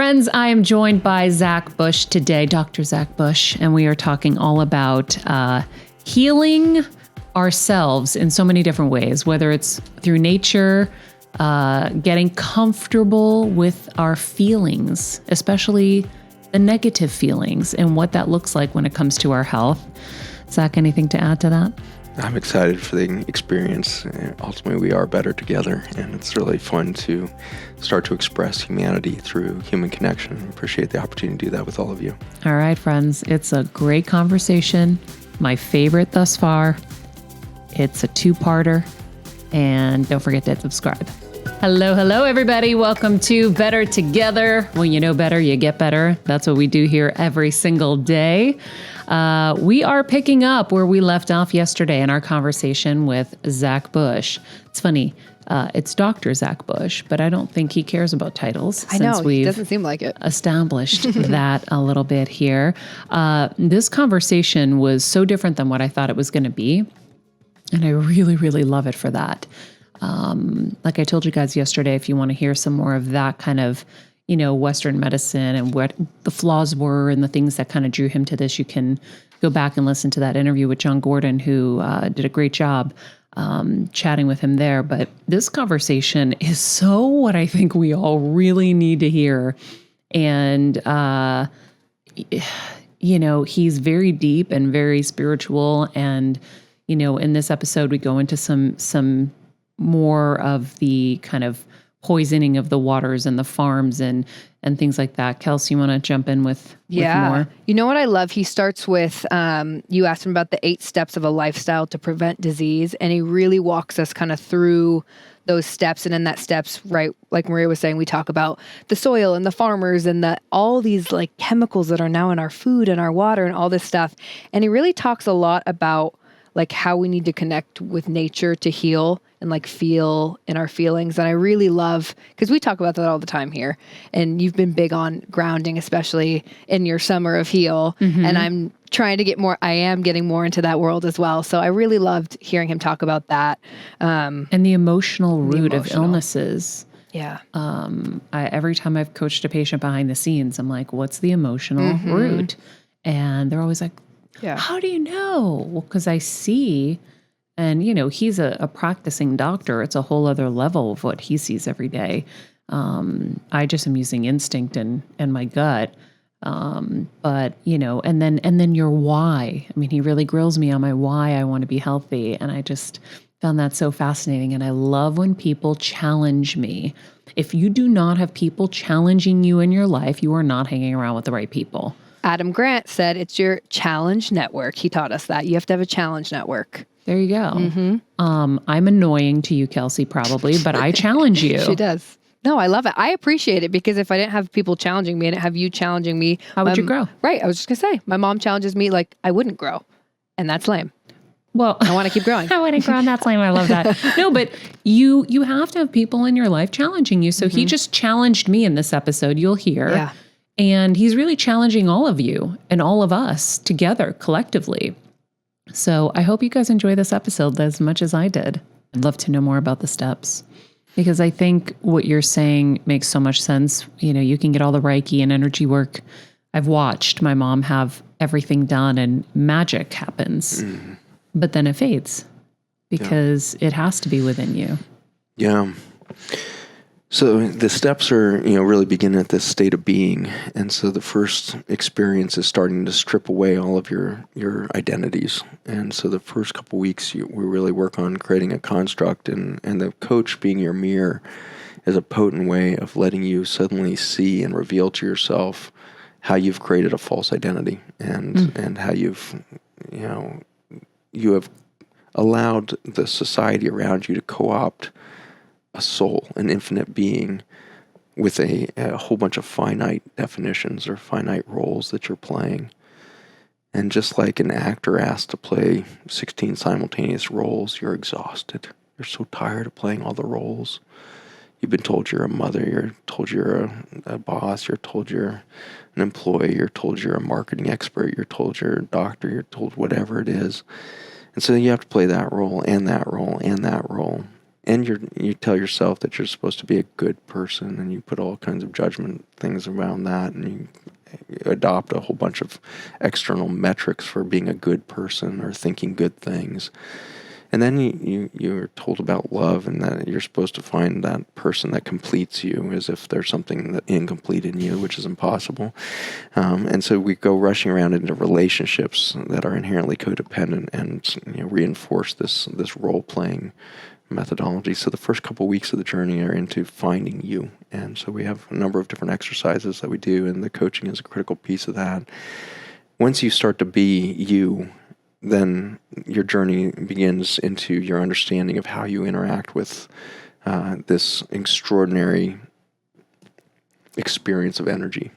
Friends, I am joined by Zach Bush today, Dr. Zach Bush, and we are talking all about healing ourselves in so many different ways, whether it's through nature, getting comfortable with our feelings, especially the negative feelings, and what that looks like when it comes to our health. Zach, anything to add to that? I'm excited for the experience. Ultimately, we are better together, and it's really fun to start to express humanity through human connection. I appreciate the opportunity to do that with all of you. All right, friends, it's a great conversation. My favorite thus far. It's a two-parter, and don't forget to subscribe. Hello, everybody. Welcome to Better Together. When you know better, you get better. That's what we do here every single day. We are picking up where we left off yesterday in our conversation with Zach Bush. It's funny. It's Dr. Zach Bush, but I don't think he cares about titles. I know, it doesn't seem like it. Established that a little bit here. This conversation was so different than what I thought it was going to be. And I really, really love it for that. Like I told you guys yesterday, if you want to hear some more of that kind of, Western medicine and what the flaws were and the things that kind of drew him to this, you can go back and listen to that interview with John Gordon, who did a great job chatting with him there. But this conversation is so what I think we all really need to hear. And, he's very deep and very spiritual. And, in this episode, we go into some more of the kind of poisoning of the waters and the farms and things like that. Kelsey, you want to jump in with more? You know what I love? He starts with, you asked him about the 8 steps of a lifestyle to prevent disease. And he really walks us kind of through those steps. And in that steps, right, like Maria was saying, we talk about the soil and the farmers and all these like chemicals that are now in our food and our water and all this stuff. And he really talks a lot about like how we need to connect with nature to heal and like feel in our feelings. And I really love, because we talk about that all the time here, and you've been big on grounding, especially in your summer of heal. Mm-hmm. And I'm trying to I am getting more into that world as well. So I really loved hearing him talk about that. And the emotional root of illnesses. Yeah. Every time I've coached a patient behind the scenes, I'm like, what's the emotional root? And they're always like, how do you know? Well, because I see, and he's a practicing doctor. It's a whole other level of what he sees every day. I just am using instinct and my gut. But and then your why. I mean, he really grills me on my why I want to be healthy. And I just found that so fascinating. And I love when people challenge me. If you do not have people challenging you in your life, you are not hanging around with the right people. Adam Grant said it's your challenge network. He taught us that. You have to have a challenge network. There you go. Mm-hmm. I'm annoying to you, Kelsey, probably, but I challenge you. She does. No, I love it. I appreciate it because if I didn't have people challenging me and have you challenging me, how would you grow? Right. I was just going to say, my mom challenges me like I wouldn't grow. And that's lame. Well, I want to keep growing. I want to grow, and that's lame. I love that. No, but you have to have people in your life challenging you. So he just challenged me in this episode. You'll hear. Yeah. And he's really challenging all of you and all of us together collectively. So I hope you guys enjoy this episode as much as I did. I'd love to know more about the steps because I think what you're saying makes so much sense. You can get all the Reiki and energy work. I've watched my mom have everything done and magic happens, but then it fades because it has to be within you. Yeah. So the steps are, really begin at this state of being. And so the first experience is starting to strip away all of your identities. And so the first couple weeks, we really work on creating a construct, and the coach being your mirror is a potent way of letting you suddenly see and reveal to yourself how you've created a false identity and how you have allowed the society around you to co-opt a soul, an infinite being with a whole bunch of finite definitions or finite roles that you're playing. And just like an actor asked to play 16 simultaneous roles, you're exhausted. You're so tired of playing all the roles. You've been told you're a mother, you're told you're a boss, you're told you're an employee, you're told you're a marketing expert, you're told you're a doctor, you're told whatever it is. And so you have to play that role and that role and that role. and you tell yourself that you're supposed to be a good person, and you put all kinds of judgment things around that, and you adopt a whole bunch of external metrics for being a good person or thinking good things. And then you're told about love, and that you're supposed to find that person that completes you, as if there's something that incomplete in you, which is impossible. And so we go rushing around into relationships that are inherently codependent and reinforce this role-playing methodology. So the first couple of weeks of the journey are into finding you. And so we have a number of different exercises that we do, and the coaching is a critical piece of that. Once you start to be you, then your journey begins into your understanding of how you interact with this extraordinary experience of energy.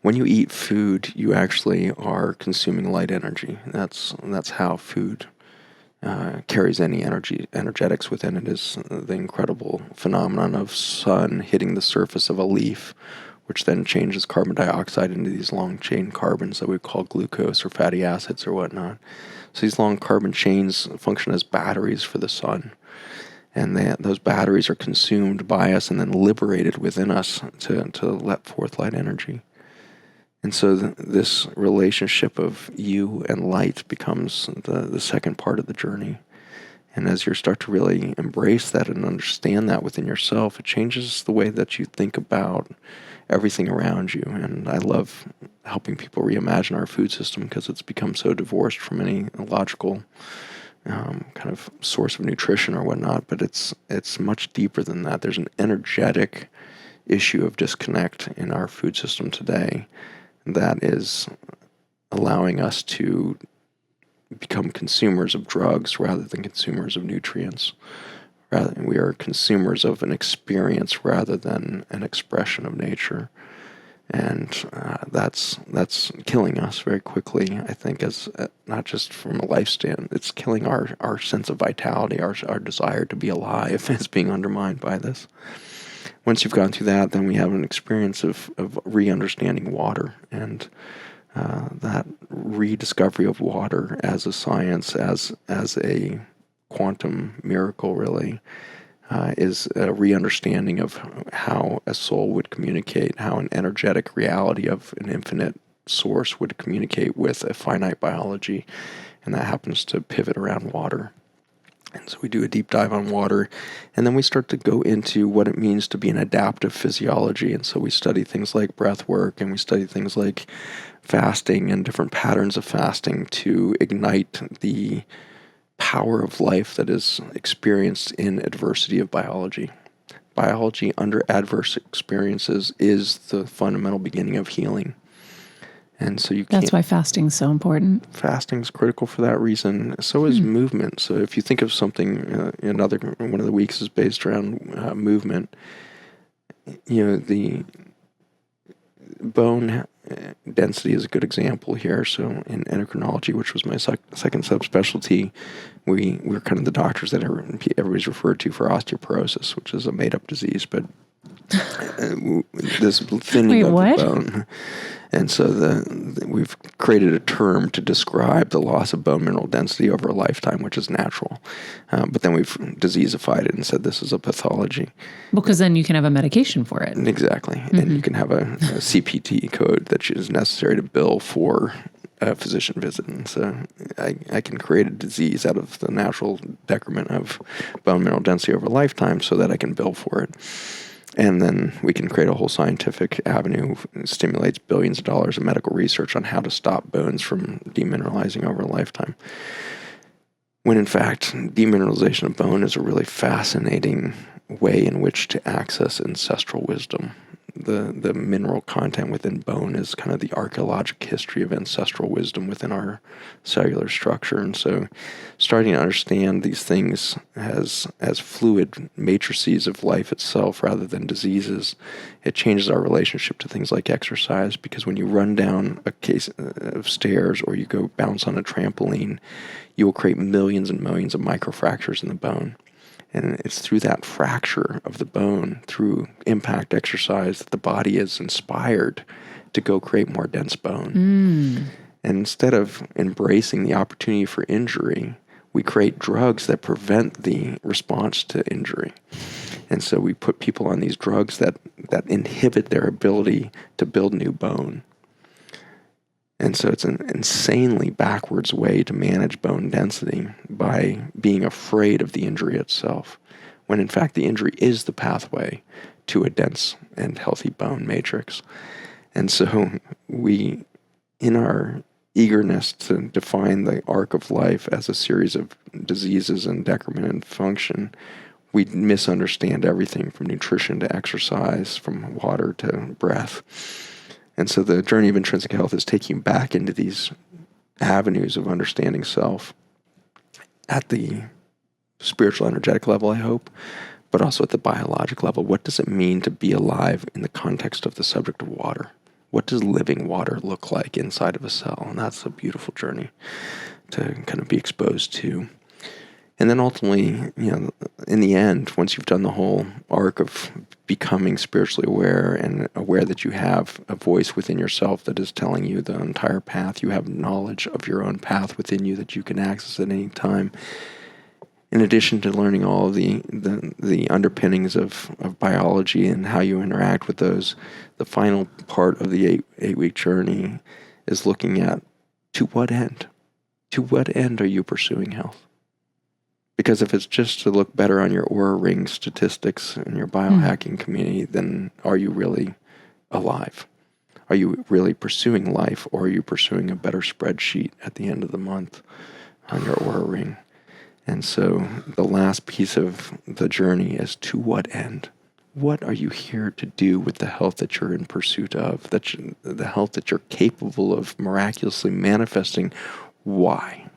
When you eat food, you actually are consuming light energy. That's how food carries any energetics within it, is the incredible phenomenon of sun hitting the surface of a leaf, which then changes carbon dioxide into these long chain carbons that we call glucose or fatty acids or whatnot. So these long carbon chains function as batteries for the sun. And those batteries are consumed by us and then liberated within us to let forth light energy. And so this relationship of you and light becomes the second part of the journey. And as you start to really embrace that and understand that within yourself, it changes the way that you think about everything around you. And I love helping people reimagine our food system, because it's become so divorced from any logical kind of source of nutrition or whatnot. But it's much deeper than that. There's an energetic issue of disconnect in our food system today that is allowing us to become consumers of drugs rather than consumers of nutrients. We are consumers of an experience rather than an expression of nature. And that's killing us very quickly, I think, as not just from a lifespan. It's killing our sense of vitality, our desire to be alive is being undermined by this. Once you've gone through that, then we have an experience of re-understanding water, and that rediscovery of water as a science, as a quantum miracle, really, is a re-understanding of how a soul would communicate, how an energetic reality of an infinite source would communicate with a finite biology, and that happens to pivot around water. And so we do a deep dive on water, and then we start to go into what it means to be an adaptive physiology. And so we study things like breath work, and we study things like fasting and different patterns of fasting to ignite the power of life that is experienced in adversity of biology. Biology under adverse experiences is the fundamental beginning of healing. And so that's why fasting is so important. Fasting is critical for that reason. So is movement. So if you think of something, one of the weeks is based around movement. The bone density is a good example here. So in endocrinology, which was my second subspecialty, we're kind of the doctors that everybody's referred to for osteoporosis, which is a made-up disease, but this thinning of the bone. And so we've created a term to describe the loss of bone mineral density over a lifetime, which is natural. But then we've diseasified it and said this is a pathology. Because then you can have a medication for it. Exactly. Mm-hmm. And you can have a CPT code that is necessary to bill for a physician visit. And so I can create a disease out of the natural decrement of bone mineral density over a lifetime so that I can bill for it. And then we can create a whole scientific avenue that stimulates billions of dollars of medical research on how to stop bones from demineralizing over a lifetime. When in fact, demineralization of bone is a really fascinating way in which to access ancestral wisdom. The mineral content within bone is kind of the archaeologic history of ancestral wisdom within our cellular structure. And so starting to understand these things as fluid matrices of life itself rather than diseases, it changes our relationship to things like exercise, because when you run down a case of stairs or you go bounce on a trampoline, you will create millions and millions of microfractures in the bone. And it's through that fracture of the bone, through impact exercise, that the body is inspired to go create more dense bone. And instead of embracing the opportunity for injury, we create drugs that prevent the response to injury. And so we put people on these drugs that inhibit their ability to build new bone. And so it's an insanely backwards way to manage bone density by being afraid of the injury itself, when in fact the injury is the pathway to a dense and healthy bone matrix. And so we, in our eagerness to define the arc of life as a series of diseases and decrement in function, we misunderstand everything from nutrition to exercise, from water to breath. And so the journey of intrinsic health is taking you back into these avenues of understanding self at the spiritual, energetic level, I hope, but also at the biologic level. What does it mean to be alive in the context of the subject of water? What does living water look like inside of a cell? And that's a beautiful journey to kind of be exposed to. And then ultimately, in the end, once you've done the whole arc of becoming spiritually aware and aware that you have a voice within yourself that is telling you the entire path, you have knowledge of your own path within you that you can access at any time. In addition to learning all of the underpinnings of biology and how you interact with those, the final part of the eight-week journey is looking at, to what end? To what end are you pursuing health? Because if it's just to look better on your Oura Ring statistics in your biohacking community, then are you really alive? Are you really pursuing life, or are you pursuing a better spreadsheet at the end of the month on your Oura Ring? And so the last piece of the journey is, to what end? What are you here to do with the health that you're in pursuit of, the health that you're capable of miraculously manifesting? Why?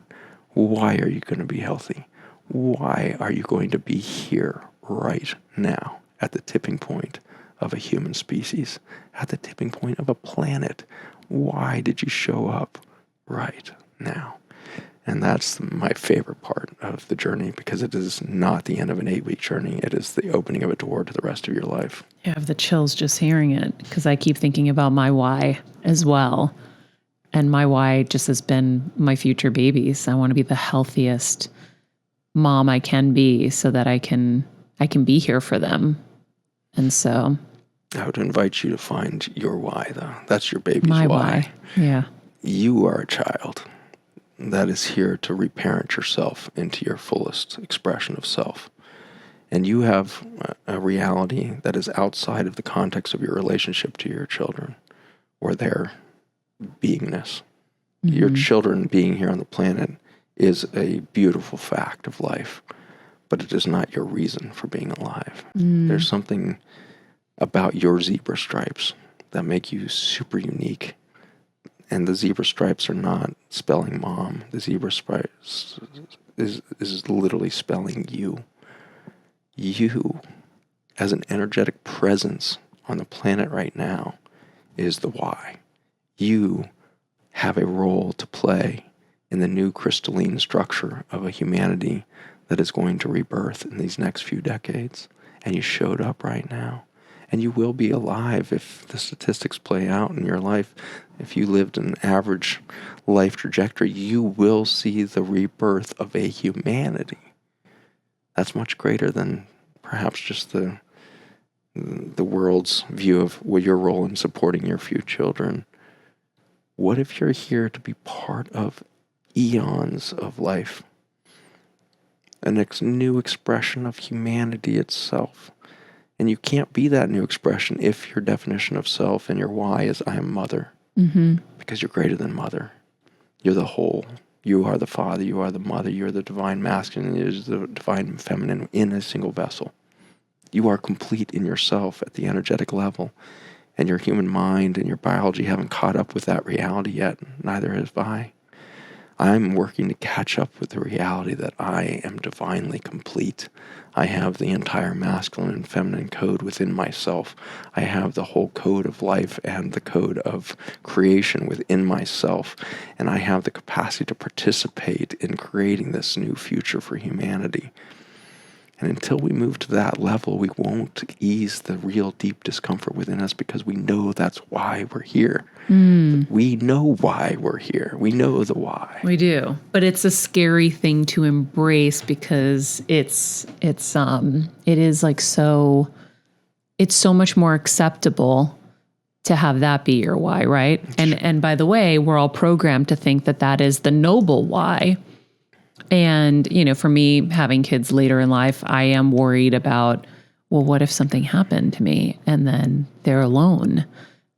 Why are you going to be healthy? Why are you going to be here right now at the tipping point of a human species, at the tipping point of a planet? Why did you show up right now? And that's my favorite part of the journey, because it is not the end of an 8-week journey. It is the opening of a door to the rest of your life. I have the chills just hearing it, because I keep thinking about my why as well. And my why just has been my future babies. I want to be the healthiest mom I can be, so that I can be here for them. And so I would invite you to find your why, though. That's your baby's my why. Yeah. You are a child that is here to reparent yourself into your fullest expression of self. And you have a reality that is outside of the context of your relationship to your children or their beingness. Mm-hmm. Your children being here on the planet is a beautiful fact of life, but it is not your reason for being alive. There's something about your zebra stripes that make you super unique. And the zebra stripes are not spelling mom. The zebra stripes is literally spelling you. You, as an energetic presence on the planet right now, is the why. You have a role to play in the new crystalline structure of a humanity that is going to rebirth in these next few decades. And you showed up right now. And you will be alive if the statistics play out in your life. If you lived an average life trajectory, you will see the rebirth of a humanity. That's much greater than perhaps just the world's view of your role in supporting your few children. What if you're here to be part of eons of life? A next new expression of humanity itself. And you can't be that new expression if your definition of self and your why is I am mother. Mm-hmm. Because you're greater than mother. You're the whole. You are the father, you are the mother, you're the divine masculine, you are the divine feminine in a single vessel. You are complete in yourself at the energetic level. And your human mind and your biology haven't caught up with that reality yet. Neither have I. I'm working to catch up with the reality that I am divinely complete. I have the entire masculine and feminine code within myself. I have the whole code of life and the code of creation within myself. And I have the capacity to participate in creating this new future for humanity. And until we move to that level, we won't ease the real deep discomfort within us, because we know that's why we're here. We know why we're here. We know the why. We do. But it's a scary thing to embrace, because it is like it's so much more acceptable to have that be your why, right? And by the way, we're all programmed to think that that is the noble why. And, for me, having kids later in life, I am worried about, well, what if something happened to me and then they're alone?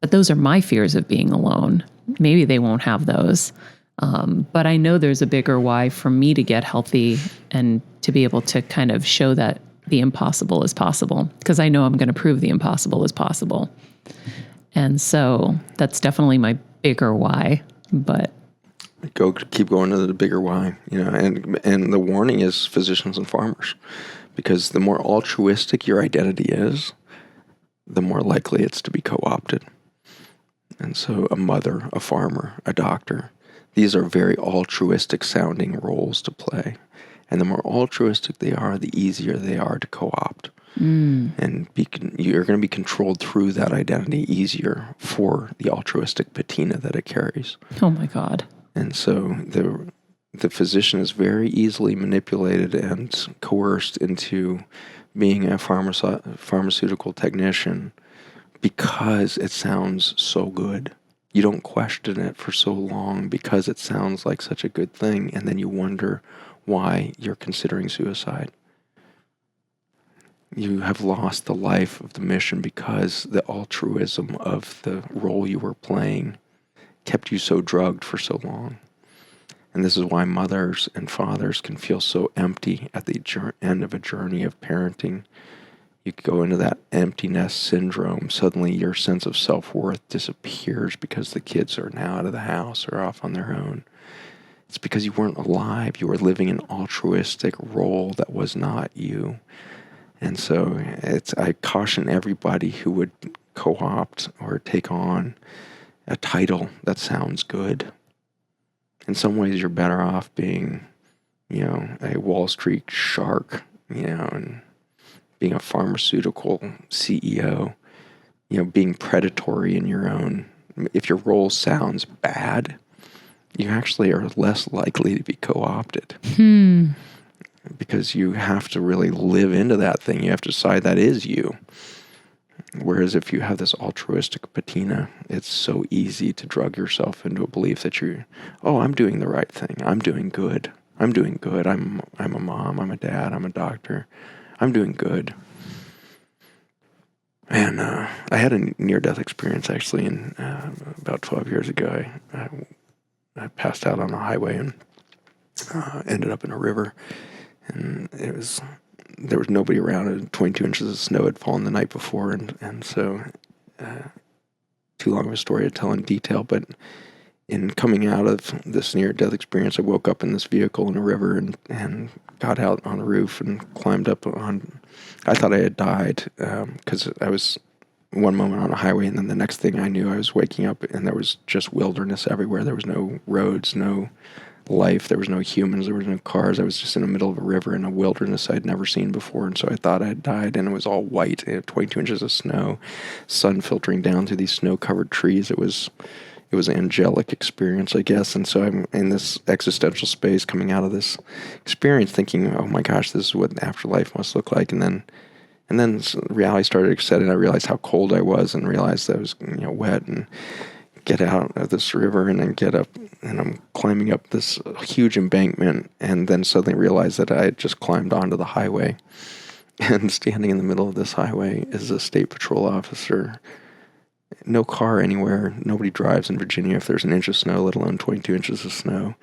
But those are my fears of being alone. Maybe they won't have those. But I know there's a bigger why for me to get healthy and to be able to kind of show that the impossible is possible, because I know I'm going to prove the impossible is possible. And so that's definitely my bigger why. But keep going to the bigger why, and the warning is physicians and farmers, because the more altruistic your identity is, the more likely it's to be co-opted. And so a mother, a farmer, a doctor, these are very altruistic sounding roles to play. And the more altruistic they are, the easier they are to co-opt. And you're going to be controlled through that identity easier for the altruistic patina that it carries. Oh my God. And so the physician is very easily manipulated and coerced into being a pharmaceutical technician because it sounds so good. You don't question it for so long because it sounds like such a good thing, and then you wonder why you're considering suicide. You have lost the life of the mission because the altruism of the role you were playing kept you so drugged for so long. And this is why mothers and fathers can feel so empty at the end of a journey of parenting. You go into that empty nest syndrome. Suddenly your sense of self-worth disappears because the kids are now out of the house or off on their own. It's because you weren't alive. You were living an altruistic role that was not you. And so I caution everybody who would co-opt or take on a title that sounds good. In some ways, you're better off being, a Wall Street shark, and being a pharmaceutical CEO, being predatory in your own. If your role sounds bad, you actually are less likely to be co-opted. Because you have to really live into that thing. You have to decide that is you. Whereas if you have this altruistic patina, it's so easy to drug yourself into a belief that I'm doing the right thing. I'm doing good. I'm a mom. I'm a dad. I'm a doctor. I'm doing good. And I had a near-death experience actually about 12 years ago. I passed out on a highway and ended up in a river. And there was nobody around, and 22 inches of snow had fallen the night before, and so too long of a story to tell in detail, but in coming out of this near-death experience, I woke up in this vehicle in a river and got out on the roof and climbed up on. I thought I had died because I was one moment on a highway, and then the next thing I knew, I was waking up and there was just wilderness everywhere. There was no roads, no life. There was no humans. There was no cars. I was just in the middle of a river in a wilderness I'd never seen before, and so I thought I had died, and it was all white. It had 22 inches of snow, sun filtering down through these snow-covered trees. It was an angelic experience, I guess. And so I'm in this existential space coming out of this experience thinking, oh my gosh, this is what the afterlife must look like. And then reality started to set in. I realized how cold I was and realized I was wet, and get out of this river and then get up, and I'm climbing up this huge embankment, and then suddenly realized that I had just climbed onto the highway. And standing in the middle of this highway is a state patrol officer. No car anywhere. Nobody drives in Virginia if there's an inch of snow, let alone 22 inches of snow.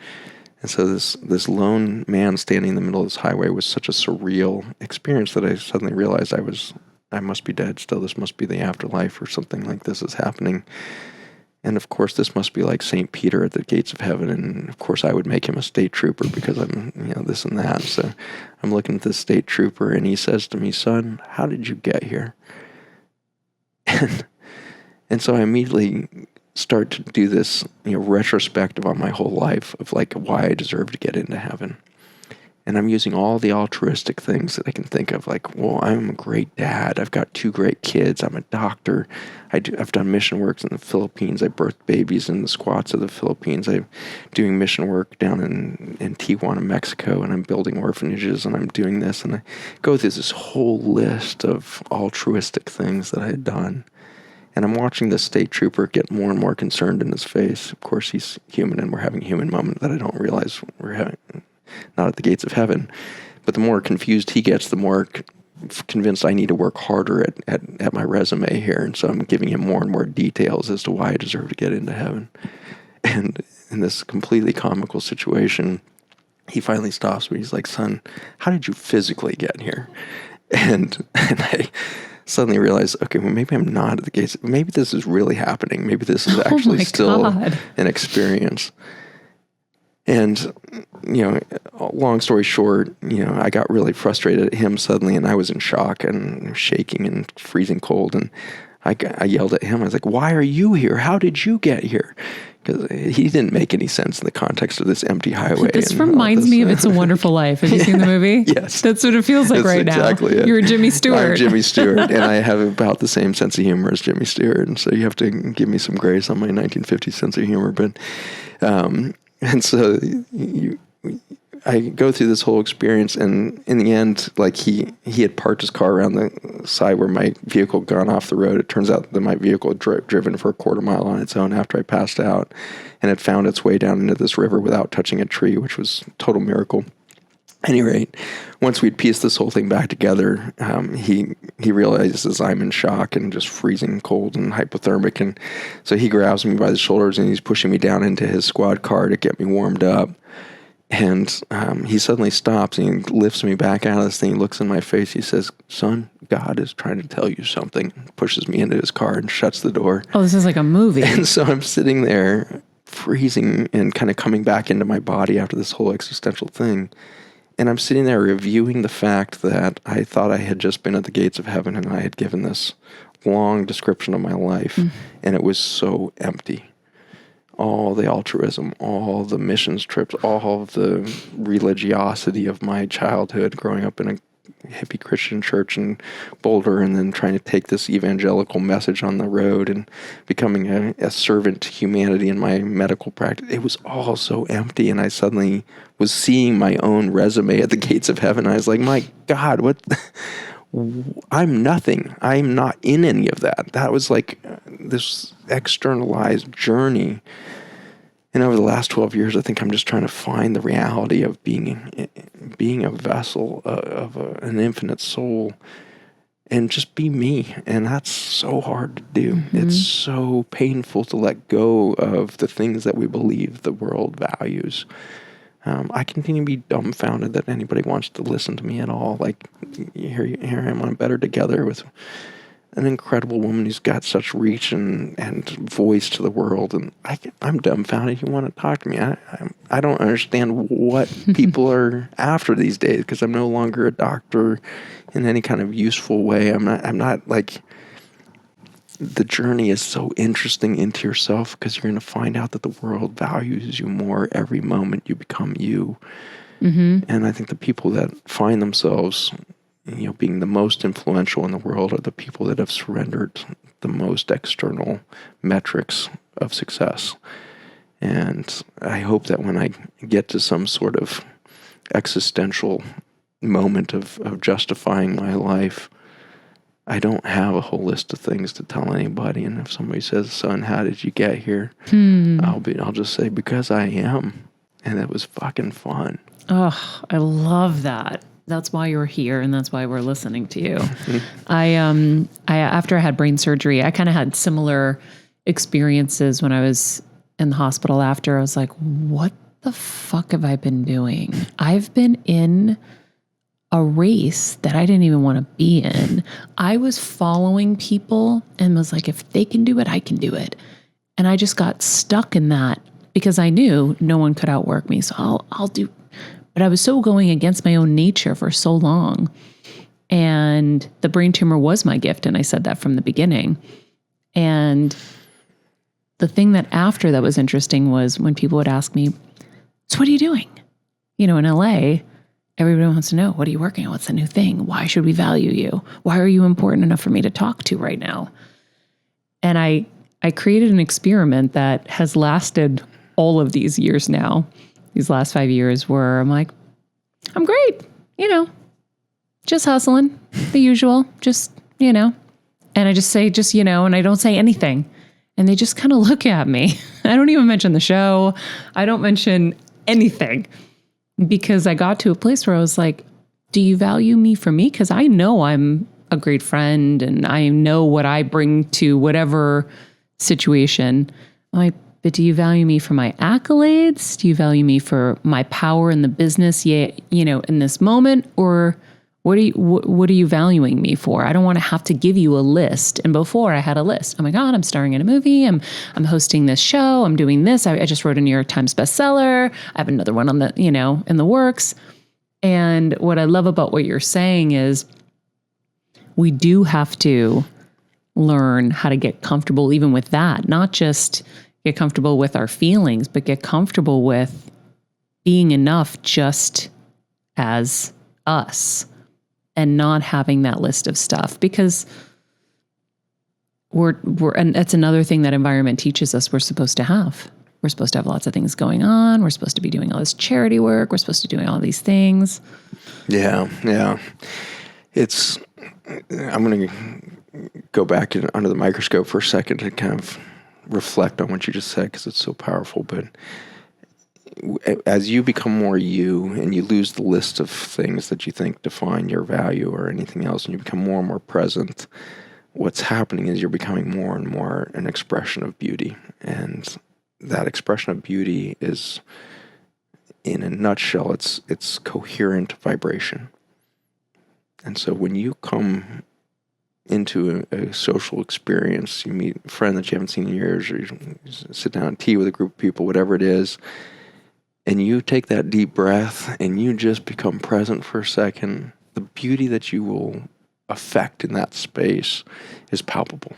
And so this lone man standing in the middle of this highway was such a surreal experience that I suddenly realized I must be dead still. This must be the afterlife, or something like this is happening. And of course, this must be like St. Peter at the gates of heaven. And of course, I would make him a state trooper because I'm, this and that. So I'm looking at this state trooper, and he says to me, "Son, how did you get here?" And so I immediately start to do this, retrospective on my whole life of like why I deserve to get into heaven. And I'm using all the altruistic things that I can think of, like, well, I'm a great dad. I've got 2 great kids. I'm a doctor. I've done mission works in the Philippines. I birthed babies in the squats of the Philippines. I'm doing mission work down in Tijuana, Mexico, and I'm building orphanages, and I'm doing this. And I go through this whole list of altruistic things that I had done. And I'm watching this state trooper get more and more concerned in his face. Of course, he's human, and we're having a human moment that I don't realize we're having. Not at the gates of heaven. But the more confused he gets, the more convinced I need to work harder at my resume here. And so I'm giving him more and more details as to why I deserve to get into heaven. And in this completely comical situation, he finally stops me. He's like, son, how did you physically get here? And I suddenly realize, okay, well, maybe I'm not at the gates. Maybe this is really happening. Maybe this is actually still an experience. And, long story short, I got really frustrated at him suddenly, and I was in shock and shaking and freezing cold. And I yelled at him. I was like, why are you here? How did you get here? Because he didn't make any sense in the context of this empty highway. This reminds me of It's a Wonderful Life. Have you seen the movie? Yes. That's what it feels like right exactly now. It. You're Jimmy Stewart. I'm Jimmy Stewart, and I have about the same sense of humor as Jimmy Stewart. And so you have to give me some grace on my 1950s sense of humor. But, and so I go through this whole experience, and in the end, like he had parked his car around the side where my vehicle had gone off the road. It turns out that my vehicle had driven for a quarter mile on its own after I passed out, and it found its way down into this river without touching a tree, which was a total miracle. At any rate, once we'd pieced this whole thing back together, he realizes I'm in shock and just freezing cold and hypothermic, and so he grabs me by the shoulders and he's pushing me down into his squad car to get me warmed up. And he suddenly stops and he lifts me back out of this thing. He looks in my face. He says, son, God is trying to tell you something. Pushes me into his car and shuts the door. Oh, this is like a movie. And so I'm sitting there freezing and kind of coming back into my body after this whole existential thing. And I'm sitting there reviewing the fact that I thought I had just been at the gates of heaven and I had given this long description of my life. And it was so empty. All the altruism, all the missions trips, all of the religiosity of my childhood growing up in a hippie Christian church in Boulder, and then trying to take this evangelical message on the road and becoming a servant to humanity in my medical practice. It was all so empty, and I suddenly was seeing my own resume at the gates of heaven. I was like, my God, what... I'm nothing. I'm not in any of that. That was like this externalized journey. And over the last 12 years, I think I'm just trying to find the reality of being a vessel of an infinite soul and just be me. And that's so hard to do. It's so painful to let go of the things that we believe the world values. I continue to be dumbfounded that anybody wants to listen to me at all. Like, here I am on Better Together with an incredible woman who's got such reach and voice to the world. And I'm dumbfounded you want to talk to me. I don't understand what people are after these days, because I'm no longer a doctor in any kind of useful way. I'm not like... The journey is so interesting into yourself, because you're going to find out that the world values you more every moment you become you. And I think the people that find themselves, being the most influential in the world are the people that have surrendered the most external metrics of success. And I hope that when I get to some sort of existential moment of justifying my life, I don't have a whole list of things to tell anybody. And if somebody says, son, how did you get here? I'll just say, because I am. And it was fucking fun. Oh, I love that. That's why you're here, and that's why we're listening to you. I after I had brain surgery, I kind of had similar experiences when I was in the hospital after. I was like, what the fuck have I been doing? I've been in a race that I didn't even want to be in. I was following people and was like, if they can do it, I can do it. And I just got stuck in that because I knew no one could outwork me. So I'll do. But I was so going against my own nature for so long. And the brain tumor was my gift. And I said that from the beginning. And the thing that after that was interesting was when people would ask me, so what are you doing? In LA, everybody wants to know, what are you working on? What's the new thing? Why should we value you? Why are you important enough for me to talk to right now? And I created an experiment that has lasted all of these years now, these last 5 years, where I'm like, I'm great, just hustling, the usual, just, and I just say, and I don't say anything. And they just kind of look at me. I don't even mention the show. I don't mention anything, because I got to a place where I was like, do you value me for me? Because I know I'm a great friend and I know what I bring to whatever situation. I'm like, but do you value me for my accolades? Do you value me for my power in the business, in this moment? Or what are you valuing me for? I don't want to have to give you a list. And before I had a list. Oh my God, I'm starring in a movie. I'm hosting this show. I'm doing this. I just wrote a New York Times bestseller. I have another one on the, in the works. And what I love about what you're saying is we do have to learn how to get comfortable even with that, not just get comfortable with our feelings, but get comfortable with being enough just as us. And not having that list of stuff, because and that's another thing that environment teaches us we're supposed to have. We're supposed to have lots of things going on. We're supposed to be doing all this charity work. We're supposed to be doing all these things. Yeah. I'm going to go back under the microscope for a second to kind of reflect on what you just said, because it's so powerful. But as you become more you and you lose the list of things that you think define your value or anything else, and you become more and more present, what's happening is you're becoming more and more an expression of beauty. And that expression of beauty is, in a nutshell, it's coherent vibration. And so when you come into a social experience, you meet a friend that you haven't seen in years, or you sit down at tea with a group of people, whatever it is, and you take that deep breath and you just become present for a second, the beauty that you will affect in that space is palpable.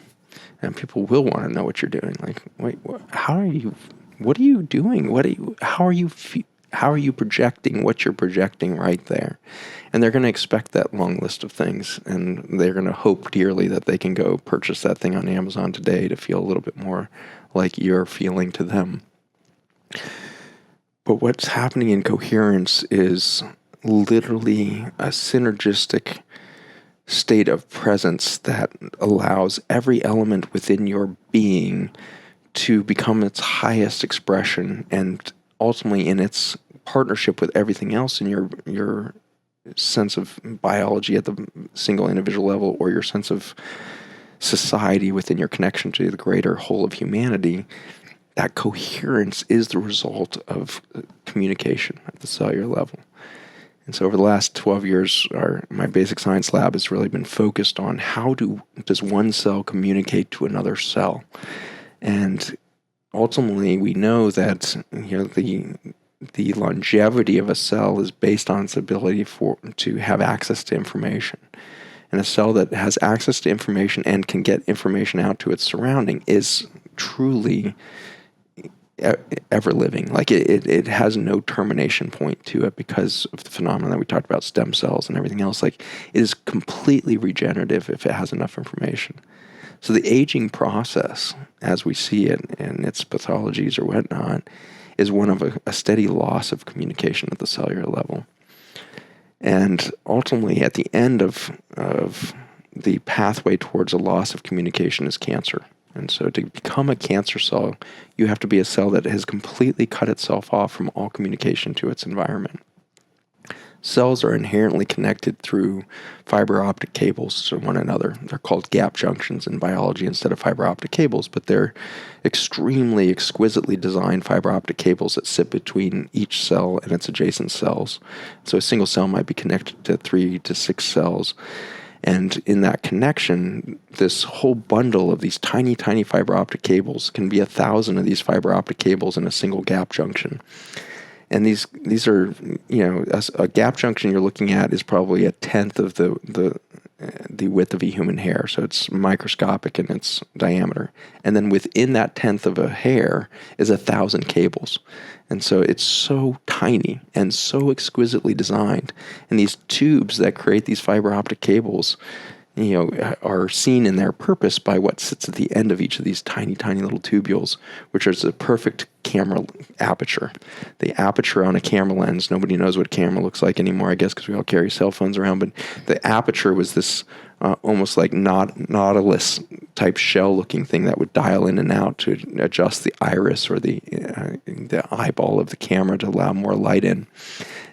And people will want to know what you're doing. Like, wait, what are you doing? How are you projecting what you're projecting right there? And they're going to expect that long list of things, and they're going to hope dearly that they can go purchase that thing on Amazon today to feel a little bit more like you're feeling to them. But what's happening in coherence is literally a synergistic state of presence that allows every element within your being to become its highest expression, and ultimately in its partnership with everything else in your sense of biology at the single individual level, or your sense of society within your connection to the greater whole of humanity. That coherence is the result of communication at the cellular level. And so over the last 12 years, my basic science lab has really been focused on how does one cell communicate to another cell. And ultimately, we know that the longevity of a cell is based on its ability to have access to information. And a cell that has access to information and can get information out to its surrounding is truly ever living. Like it has no termination point to it because of the phenomenon that we talked about, stem cells and everything else. Like, it is completely regenerative if it has enough information. So the aging process, as we see it in its pathologies or whatnot, is one of a steady loss of communication at the cellular level. And ultimately, at the end of the pathway towards a loss of communication is cancer. And so to become a cancer cell, you have to be a cell that has completely cut itself off from all communication to its environment. Cells are inherently connected through fiber optic cables to one another. They're called gap junctions in biology instead of fiber optic cables, but they're extremely exquisitely designed fiber optic cables that sit between each cell and its adjacent cells. So a single cell might be connected to 3 to 6 cells. And in that connection, this whole bundle of these tiny, tiny fiber optic cables can be 1,000 of these fiber optic cables in a single gap junction. And these are, a gap junction you're looking at is probably 1/10 of the the width of a human hair. So it's microscopic in its diameter. And then within that tenth of a hair is 1,000 cables. And so it's so tiny and so exquisitely designed. And these tubes that create these fiber optic cables, are seen in their purpose by what sits at the end of each of these tiny, tiny little tubules, which is a perfect camera aperture. The aperture on a camera lens, nobody knows what a camera looks like anymore, I guess, because we all carry cell phones around, but the aperture was this almost like Nautilus type shell-looking thing that would dial in and out to adjust the iris or the eyeball of the camera to allow more light in.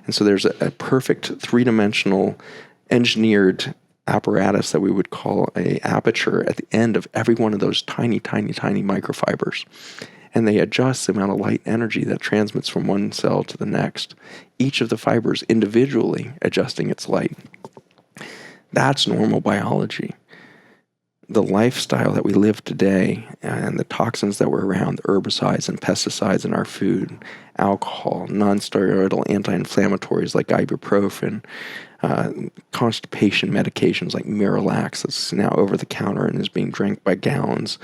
And so there's a perfect three-dimensional engineered apparatus that we would call a aperture at the end of every one of those tiny, tiny, tiny microfibers. And they adjust the amount of light energy that transmits from one cell to the next, each of the fibers individually adjusting its light. That's normal biology. The lifestyle that we live today and the toxins that were around, the herbicides and pesticides in our food, alcohol, non-steroidal anti-inflammatories like ibuprofen, constipation medications like Miralax that's now over the counter and is being drank by gallons.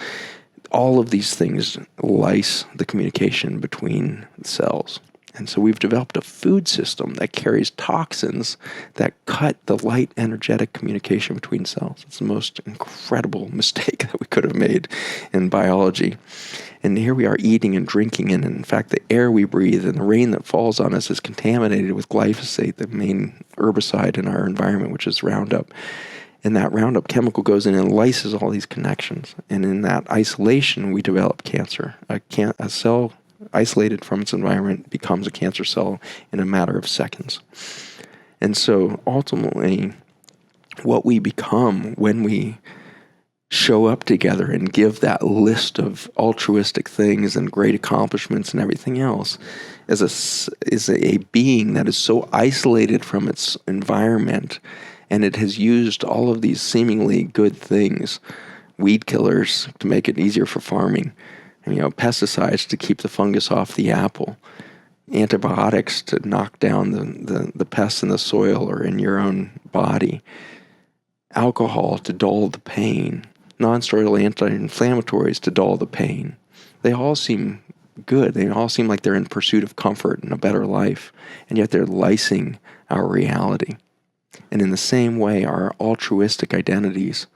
All of these things lyse the communication between cells. And so we've developed a food system that carries toxins that cut the light energetic communication between cells. It's the most incredible mistake that we could have made in biology. And here we are eating and drinking, and in fact, the air we breathe and the rain that falls on us is contaminated with glyphosate, the main herbicide in our environment, which is Roundup. And that Roundup chemical goes in and lyses all these connections. And in that isolation, we develop cancer. A cell isolated from its environment becomes a cancer cell in a matter of seconds. And so ultimately, what we become when we show up together and give that list of altruistic things and great accomplishments and everything else is a being that is so isolated from its environment, and it has used all of these seemingly good things, weed killers to make it easier for farming, and, pesticides to keep the fungus off the apple, antibiotics to knock down the pests in the soil or in your own body, alcohol to dull the pain, non-steroidal anti-inflammatories to dull the pain. They all seem good. They all seem like they're in pursuit of comfort and a better life, and yet they're lysing our reality. And in the same way, our altruistic identities,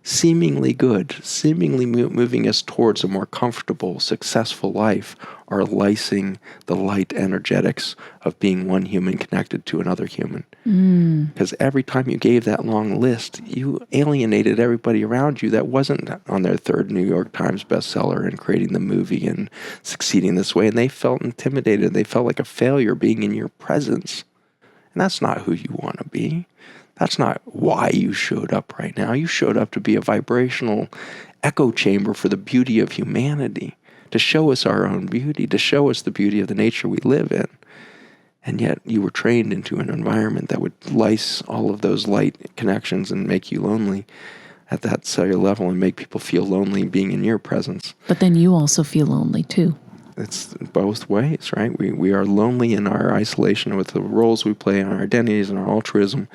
seemingly good, seemingly moving us towards a more comfortable, successful life, are lysing the light energetics of being one human connected to another human. Because every time you gave that long list, you alienated everybody around you that wasn't on their third New York Times bestseller and creating the movie and succeeding this way. And they felt intimidated. They felt like a failure being in your presence. And that's not who you want to be. That's not why you showed up right now. You showed up to be a vibrational echo chamber for the beauty of humanity, to show us our own beauty, to show us the beauty of the nature we live in. And yet you were trained into an environment that would lyse all of those light connections and make you lonely at that cellular level and make people feel lonely being in your presence. But then you also feel lonely too. It's both ways, right? We are lonely in our isolation with the roles we play in our identities and our altruism.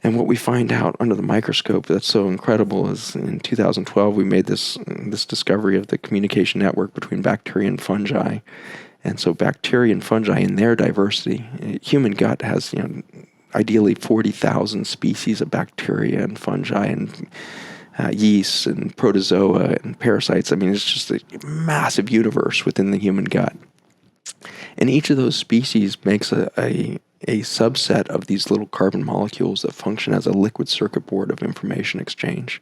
And what we find out under the microscope that's so incredible is in 2012, we made this discovery of the communication network between bacteria and fungi. And so bacteria and fungi in their diversity, human gut has, ideally 40,000 species of bacteria and fungi and yeasts and protozoa and parasites. I mean, it's just a massive universe within the human gut. And each of those species makes a subset of these little carbon molecules that function as a liquid circuit board of information exchange.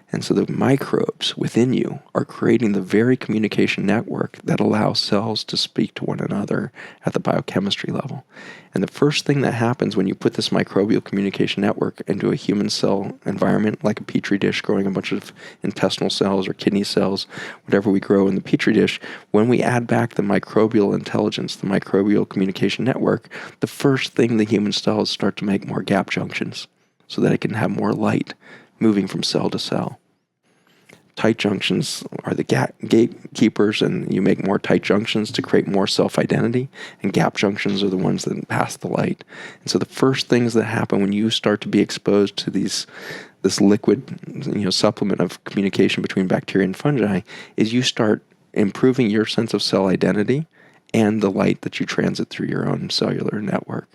And so the microbes within you are creating the very communication network that allows cells to speak to one another at the biochemistry level. And the first thing that happens when you put this microbial communication network into a human cell environment, like a petri dish growing a bunch of intestinal cells or kidney cells, whatever we grow in the petri dish, when we add back the microbial intelligence, the microbial communication network, the first thing the human cells start to make more gap junctions so that it can have more light moving from cell to cell. Tight junctions are the gatekeepers, and you make more tight junctions to create more self-identity, and gap junctions are the ones that pass the light. And so the first things that happen when you start to be exposed to this liquid, supplement of communication between bacteria and fungi is you start improving your sense of cell identity and the light that you transit through your own cellular network.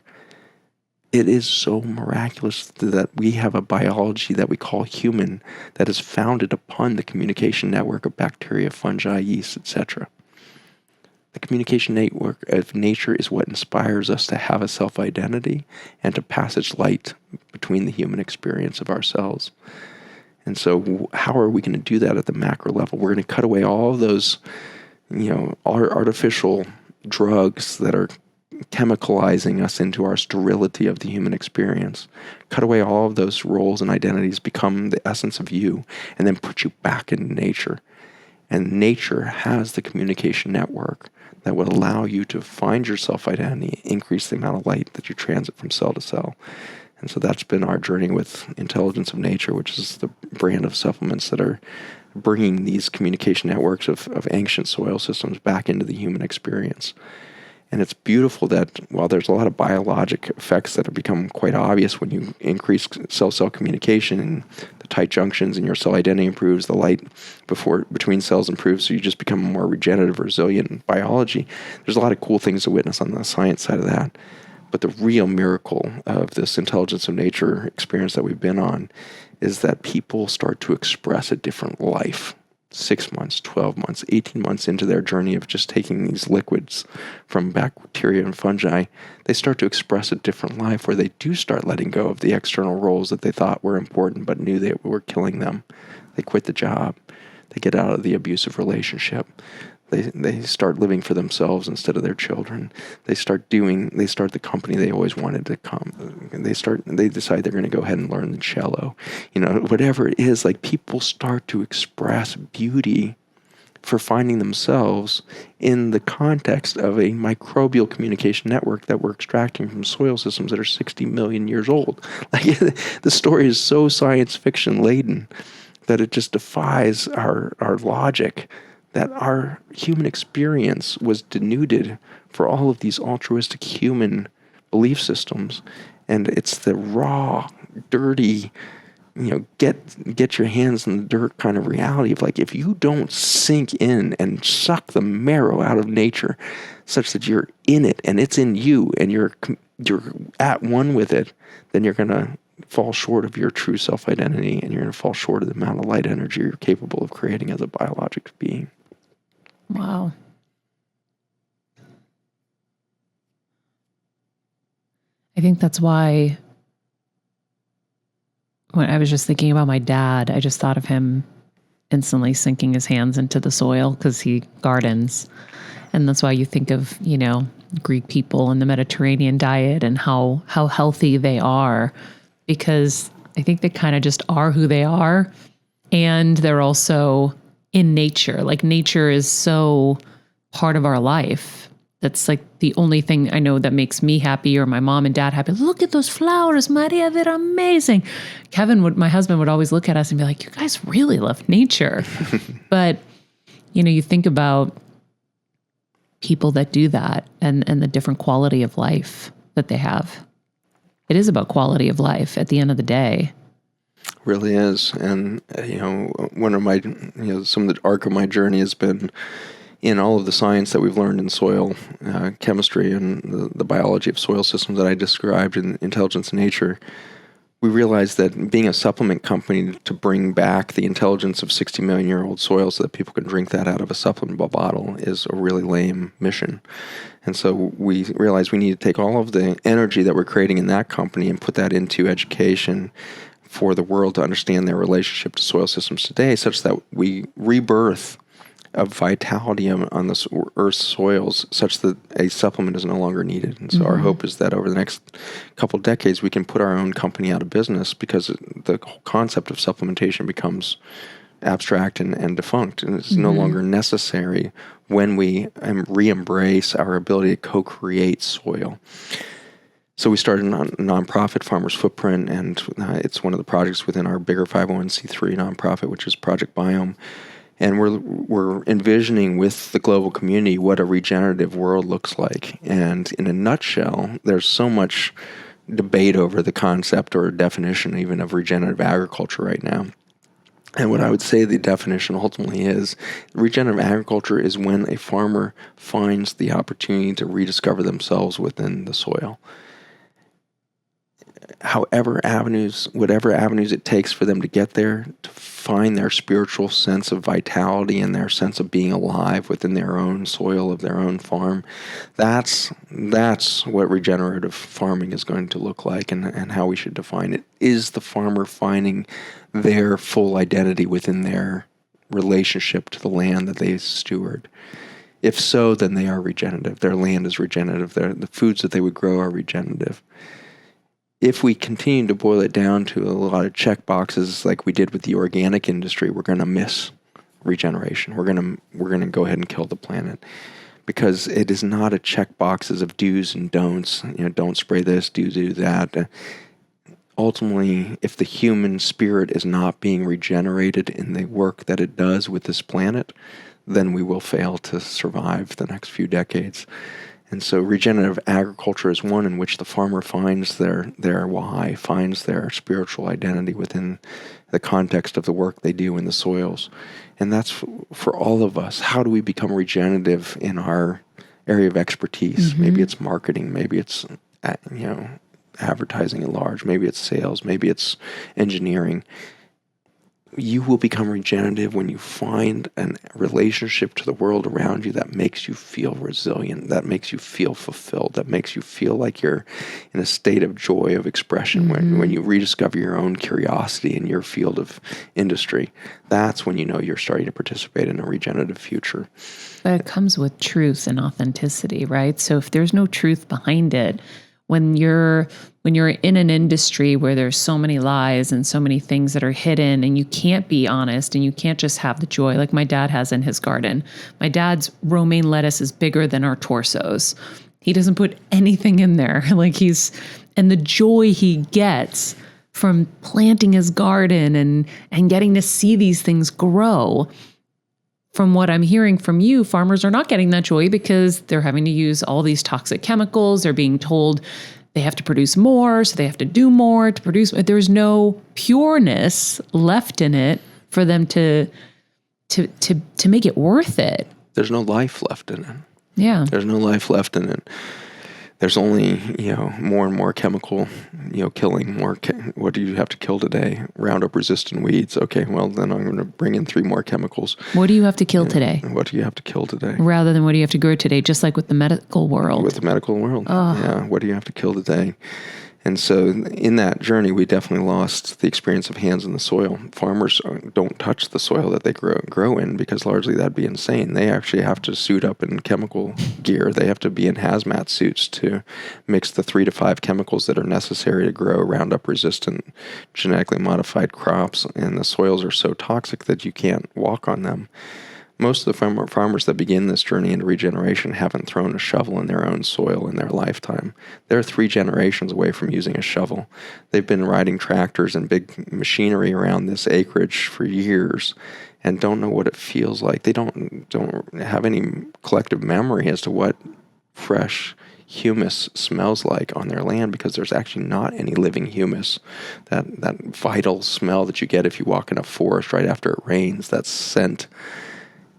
It is so miraculous that we have a biology that we call human that is founded upon the communication network of bacteria, fungi, yeast, etc. The communication network of nature is what inspires us to have a self-identity and to passage light between the human experience of ourselves. And so how are we going to do that at the macro level? We're going to cut away all of those, artificial drugs that are chemicalizing us into our sterility of the human experience. Cut away all of those roles and identities, become the essence of you, and then put you back into nature. And nature has the communication network that would allow you to find your self-identity, increase the amount of light that you transit from cell to cell. And so that's been our journey with Intelligence of Nature, which is the brand of supplements that are bringing these communication networks of ancient soil systems back into the human experience. And it's beautiful that while there's a lot of biologic effects that have become quite obvious when you increase cell-cell communication and the tight junctions and your cell identity improves, the light between cells improves, so you just become more regenerative, resilient biology. There's a lot of cool things to witness on the science side of that. But the real miracle of this Intelligence of Nature experience that we've been on is that people start to express a different life 6 months, 12 months, 18 months into their journey of just taking these liquids from bacteria and fungi. They start to express a different life where they do start letting go of the external roles that they thought were important but knew they were killing them. They quit the job. They get out of the abusive relationship. They start living for themselves instead of their children. They start the company they always wanted to come. They decide they're going to go ahead and learn the cello. Whatever it is, like people start to express beauty for finding themselves in the context of a microbial communication network that we're extracting from soil systems that are 60 million years old. Like the story is so science fiction laden that it just defies our logic, that our human experience was denuded for all of these altruistic human belief systems. And it's the raw, dirty, get your hands in the dirt kind of reality of like, if you don't sink in and suck the marrow out of nature such that you're in it and it's in you and you're at one with it, then you're going to fall short of your true self-identity and you're going to fall short of the amount of light energy you're capable of creating as a biologic being. Wow. I think that's why when I was just thinking about my dad, I just thought of him instantly sinking his hands into the soil because he gardens. And that's why you think of, Greek people and the Mediterranean diet and how healthy they are, because I think they kind of just are who they are. And they're also in nature. Like nature is so part of our life. That's like the only thing I know that makes me happy or my mom and dad happy. Look at those flowers, Maria, they're amazing. My husband would always look at us and be like, you guys really love nature. But, you think about people that do that and the different quality of life that they have. It is about quality of life at the end of the day. Really is. And, one of my, some of the arc of my journey has been in all of the science that we've learned in soil chemistry and the biology of soil systems that I described in Intelligence of Nature. We realized that being a supplement company to bring back the intelligence of 60 million year old soil so that people can drink that out of a supplement bottle is a really lame mission. And so we realized we need to take all of the energy that we're creating in that company and put that into education for the world to understand their relationship to soil systems today, such that we rebirth of vitality on this Earth's soils, such that a supplement is no longer needed. And so our hope is that over the next couple of decades, we can put our own company out of business because the whole concept of supplementation becomes abstract and defunct, and it's no longer necessary when we re-embrace our ability to co-create soil. So we started a nonprofit, Farmers Footprint, and it's one of the projects within our bigger 501c3 nonprofit, which is Project Biome. And we're envisioning with the global community what a regenerative world looks like. And in a nutshell, there's so much debate over the concept or definition even of regenerative agriculture right now. And what I would say the definition ultimately is, regenerative agriculture is when a farmer finds the opportunity to rediscover themselves within the soil. Whatever avenues it takes for them to get there, to find their spiritual sense of vitality and their sense of being alive within their own soil of their own farm, that's what regenerative farming is going to look like, and how we should define it. Is the farmer finding their full identity within their relationship to the land that they steward? If so, then they are regenerative. Their land is regenerative. The foods that they would grow are regenerative. If we continue to boil it down to a lot of check boxes like we did with the organic industry, we're going to miss regeneration. We're going to go ahead and kill the planet, because it is not a check boxes of do's and don'ts. Don't spray this, do that. Ultimately, if the human spirit is not being regenerated in the work that it does with this planet, then we will fail to survive the next few decades. And so regenerative agriculture is one in which the farmer finds their why, finds their spiritual identity within the context of the work they do in the soils. And that's for all of us. How do we become regenerative in our area of expertise? Mm-hmm. Maybe it's marketing, maybe it's advertising at large, maybe it's sales, maybe it's engineering. You will become regenerative when you find a relationship to the world around you that makes you feel resilient, that makes you feel fulfilled, that makes you feel like you're in a state of joy of expression. Mm-hmm. When you rediscover your own curiosity in your field of industry, that's when you know you're starting to participate in a regenerative future. But it comes with truth and authenticity, right? So if there's no truth behind it, when you're in an industry where there's so many lies and so many things that are hidden, and you can't be honest and you can't just have the joy like my dad has in his garden. My dad's romaine lettuce is bigger than our torsos. He doesn't put anything in there. And the joy he gets from planting his garden and getting to see these things grow. From what I'm hearing from you, farmers are not getting that joy because they're having to use all these toxic chemicals. They're being told they have to produce more, so they have to do more to produce. There's no pureness left in it for them to make it worth it. There's no life left in it. Yeah. There's no life left in it. There's only, more and more chemical, killing more. What do you have to kill today? Roundup resistant weeds. Okay, well, then I'm going to bring in 3 more chemicals. What do you have to kill today? What do you have to kill today? Rather than what do you have to grow today, just like with the medical world. With the medical world. Yeah, what do you have to kill today? And so in that journey, we definitely lost the experience of hands in the soil. Farmers don't touch the soil that they grow in, because largely that'd be insane. They actually have to suit up in chemical gear. They have to be in hazmat suits to mix the 3 to 5 chemicals that are necessary to grow Roundup resistant, genetically modified crops. And the soils are so toxic that you can't walk on them. Most of the farmers that begin this journey into regeneration haven't thrown a shovel in their own soil in their lifetime. They're 3 generations away from using a shovel. They've been riding tractors and big machinery around this acreage for years and don't know what it feels like. They don't have any collective memory as to what fresh humus smells like on their land, because there's actually not any living humus. That vital smell that you get if you walk in a forest right after it rains, that scent,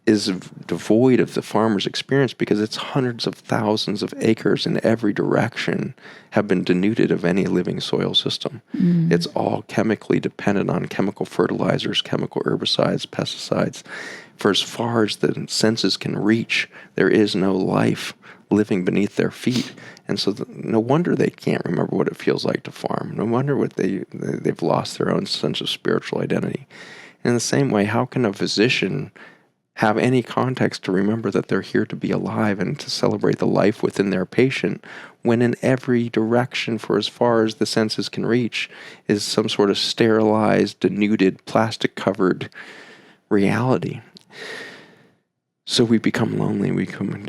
is devoid of the farmer's experience, because it's hundreds of thousands of acres in every direction have been denuded of any living soil system. Mm. It's all chemically dependent on chemical fertilizers, chemical herbicides, pesticides. For as far as the senses can reach, there is no life living beneath their feet. And so no wonder they can't remember what it feels like to farm. No wonder they've lost their own sense of spiritual identity. And in the same way, how can a physician have any context to remember that they're here to be alive and to celebrate the life within their patient, when in every direction, for as far as the senses can reach, is some sort of sterilized, denuded, plastic-covered reality? So we become lonely, we become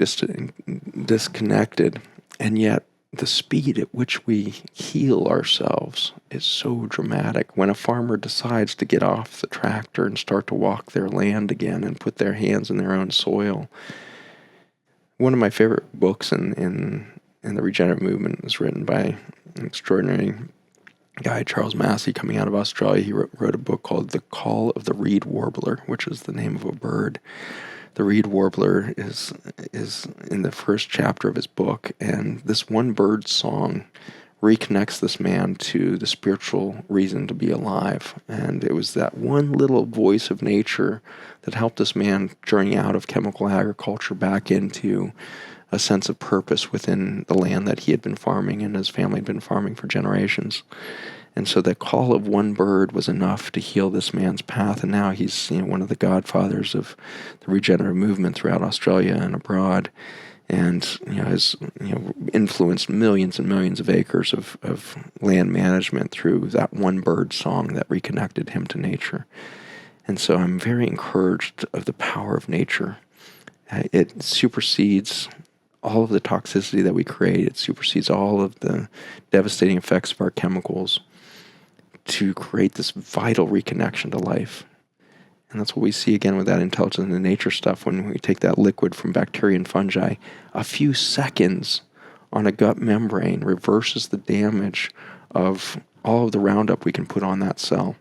disconnected, and yet the speed at which we heal ourselves is so dramatic. When a farmer decides to get off the tractor and start to walk their land again and put their hands in their own soil. One of my favorite books in the regenerative movement is written by an extraordinary guy, Charles Massey, coming out of Australia. He wrote a book called The Call of the Reed Warbler, which is the name of a bird. The Reed Warbler is in the first chapter of his book, and this one bird's song reconnects this man to the spiritual reason to be alive. And it was that one little voice of nature that helped this man journey out of chemical agriculture back into a sense of purpose within the land that he had been farming and his family had been farming for generations. And so the call of one bird was enough to heal this man's path. And now he's one of the godfathers of the regenerative movement throughout Australia and abroad. And has influenced millions and millions of acres of land management through that one bird song that reconnected him to nature. And so I'm very encouraged of the power of nature. It supersedes all of the toxicity that we create. It supersedes all of the devastating effects of our chemicals to create this vital reconnection to life. And that's what we see again with that intelligence in nature stuff. When we take that liquid from bacteria and fungi, a few seconds on a gut membrane reverses the damage of all of the Roundup we can put on that cell.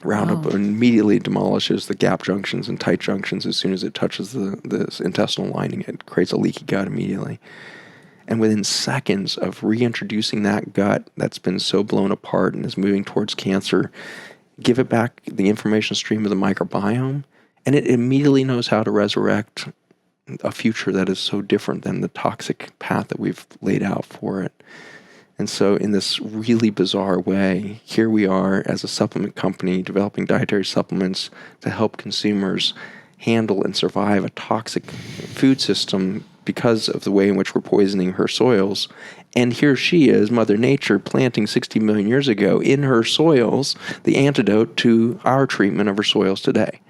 Roundup immediately demolishes the gap junctions and tight junctions as soon as it touches the intestinal lining. It creates a leaky gut immediately. And within seconds of reintroducing that gut that's been so blown apart and is moving towards cancer, give it back the information stream of the microbiome, and it immediately knows how to resurrect a future that is so different than the toxic path that we've laid out for it. And so in this really bizarre way, here we are as a supplement company developing dietary supplements to help consumers handle and survive a toxic food system because of the way in which we're poisoning her soils. And here she is, Mother Nature, planting 60 million years ago in her soils the antidote to our treatment of her soils today.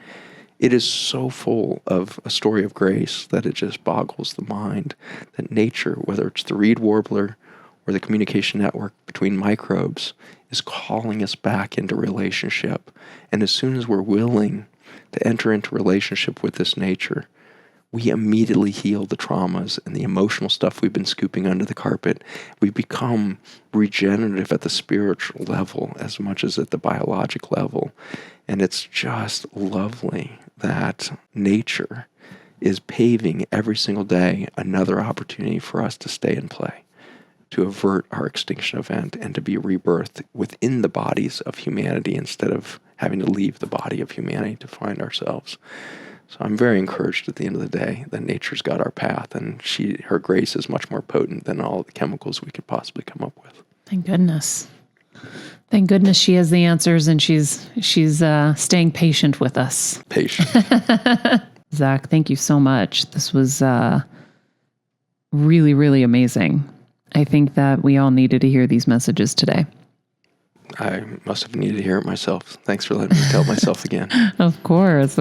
It is so full of a story of grace that it just boggles the mind that nature, whether it's the reed warbler or the communication network between microbes, is calling us back into relationship. And as soon as we're willing to enter into relationship with this nature, we immediately heal the traumas and the emotional stuff we've been scooping under the carpet. We become regenerative at the spiritual level as much as at the biologic level. And it's just lovely that nature is paving every single day another opportunity for us to stay and play, to avert our extinction event and to be rebirthed within the bodies of humanity instead of having to leave the body of humanity to find ourselves. So I'm very encouraged at the end of the day that nature's got our path, and her grace is much more potent than all the chemicals we could possibly come up with. Thank goodness. Thank goodness she has the answers, and she's staying patient with us. Patient. Zach, thank you so much. This was really, really amazing. I think that we all needed to hear these messages today. I must have needed to hear it myself. Thanks for letting me tell myself again. Of course.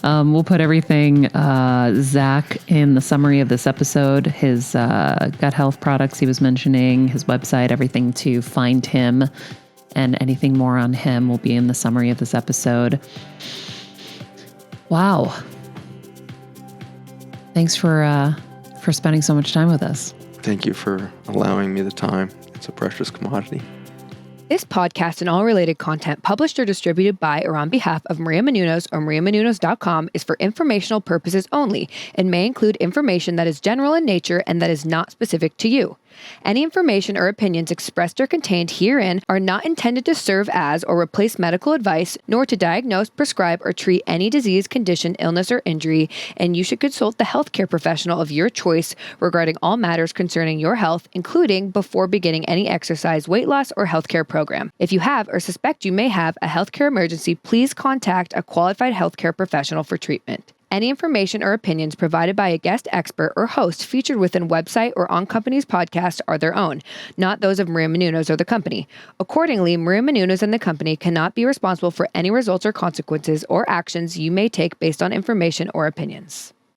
We'll put everything, Zach, in the summary of this episode, his gut health products he was mentioning, his website, everything to find him, and anything more on him will be in the summary of this episode. Wow. Thanks for spending so much time with us. Thank you for allowing me the time. It's a precious commodity. This podcast and all related content published or distributed by or on behalf of Maria Menounos or mariamenounos.com is for informational purposes only and may include information that is general in nature and that is not specific to you. Any information or opinions expressed or contained herein are not intended to serve as or replace medical advice, nor to diagnose, prescribe, or treat any disease, condition, illness, or injury, and you should consult the healthcare professional of your choice regarding all matters concerning your health, including before beginning any exercise, weight loss, or healthcare program. If you have or suspect you may have a healthcare emergency, please contact a qualified healthcare professional for treatment. Any information or opinions provided by a guest expert or host featured within website or on company's podcast are their own, not those of Maria Menounos or the company. Accordingly, Maria Menounos and the company cannot be responsible for any results or consequences or actions you may take based on information or opinions.